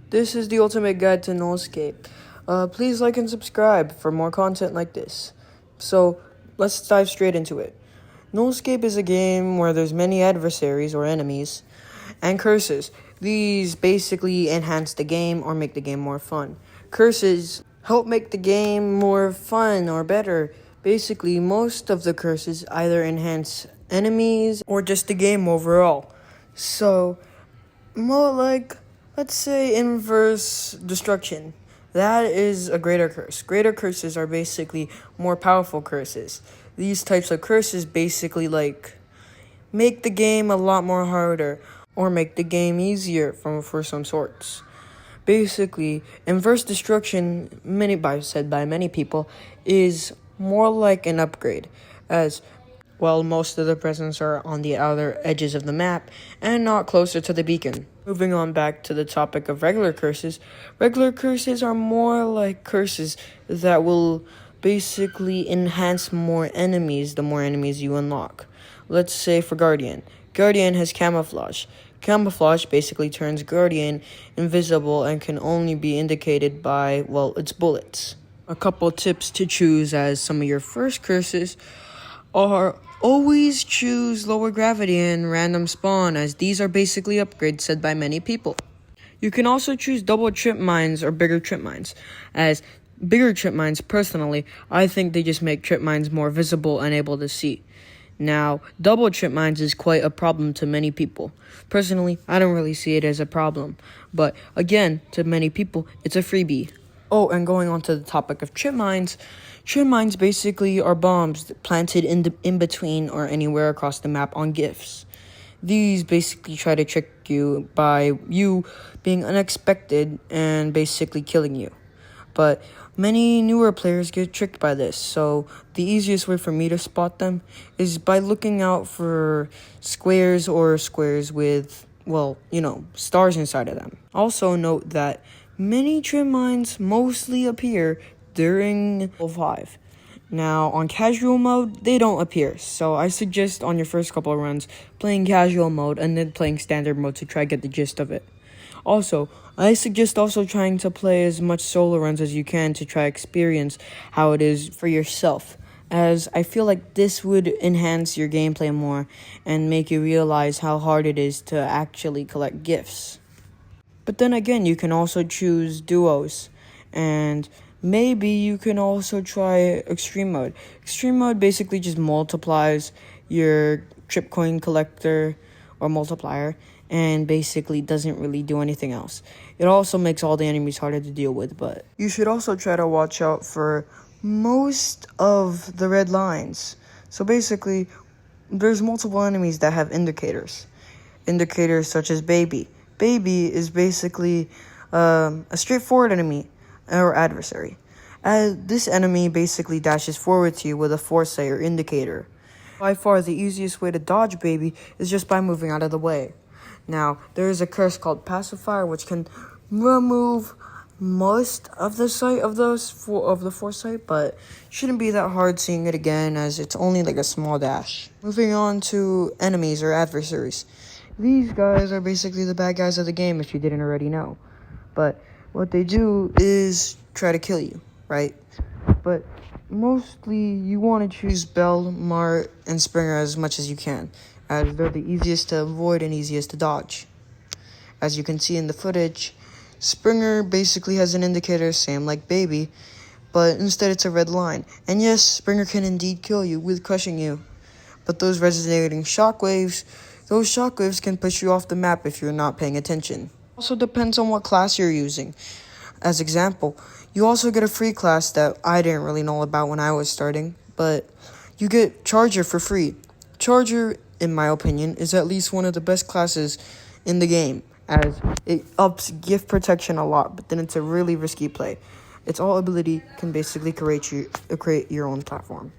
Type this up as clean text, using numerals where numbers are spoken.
This is the ultimate guide to NULLSCAPE. Please like and subscribe for more content like this. So, let's dive straight into it. NULLSCAPE is a game where there's many adversaries or enemies and curses. These basically enhance the game or make the game more fun. Curses help make the game more fun or better. Basically, most of the curses either enhance enemies or just the game overall. So, more like, let's say inverse destruction. That is a greater curse. Greater curses are basically more powerful curses. These types of curses basically make the game a lot more harder or make the game easier for some sorts. Basically, inverse destruction, said by many people, is more like an upgrade, as well, most of the presents are on the outer edges of the map and not closer to the beacon. Moving on back to the topic of regular curses are more like curses that will basically enhance more enemies the more enemies you unlock. Let's say for Guardian. Guardian has camouflage. Camouflage basically turns Guardian invisible and can only be indicated by, its bullets. A couple tips to choose as some of your first curses are: always choose lower gravity and random spawn, as these are basically upgrades said by many people. You can also choose double trip mines or bigger trip mines, as bigger trip mines, personally, I think they just make trip mines more visible and able to see. Now, double trip mines is quite a problem to many people. Personally, I don't really see it as a problem, but again, to many people, it's a freebie. Oh, and going on to the topic of trip mines basically are bombs planted in between or anywhere across the map on gifts. These basically try to trick you by you being unexpected and basically killing you. But many newer players get tricked by this, so the easiest way for me to spot them is by looking out for squares with, stars inside of them. Also note that many trim mines mostly appear during level 5. Now, on casual mode, they don't appear, so I suggest on your first couple of runs playing casual mode and then playing standard mode to try to get the gist of it. Also, I suggest trying to play as much solo runs as you can to try experience how it is for yourself, as I feel like this would enhance your gameplay more and make you realize how hard it is to actually collect gifts. But then again, you can also choose duos, and maybe you can also try extreme mode. Extreme mode basically just multiplies your trip coin collector or multiplier and basically doesn't really do anything else. It also makes all the enemies harder to deal with, but you should also try to watch out for most of the red lines. So basically, there's multiple enemies that have indicators. Indicators such as Baby. Baby is basically a straightforward enemy or adversary. This enemy basically dashes forward to you with a foresight or indicator. By far, the easiest way to dodge Baby is just by moving out of the way. Now, there is a curse called Pacifier, which can remove most of the sight of the foresight, but shouldn't be that hard seeing it again, as it's only like a small dash. Moving on to enemies or adversaries. These guys are basically the bad guys of the game, if you didn't already know. But what they do is try to kill you, right? But mostly you want to choose Bell, Mart, and Springer as much as you can, as they're the easiest to avoid and easiest to dodge. As you can see in the footage, Springer basically has an indicator, same like Baby, but instead it's a red line. And yes, Springer can indeed kill you with crushing you. But those resonating those shockwaves can push you off the map if you're not paying attention. Also depends on what class you're using. As example, you also get a free class that I didn't really know about when I was starting, but you get Charger for free. Charger, in my opinion, is at least one of the best classes in the game, as it ups gift protection a lot, but then it's a really risky play. Its all ability can basically create your own platform.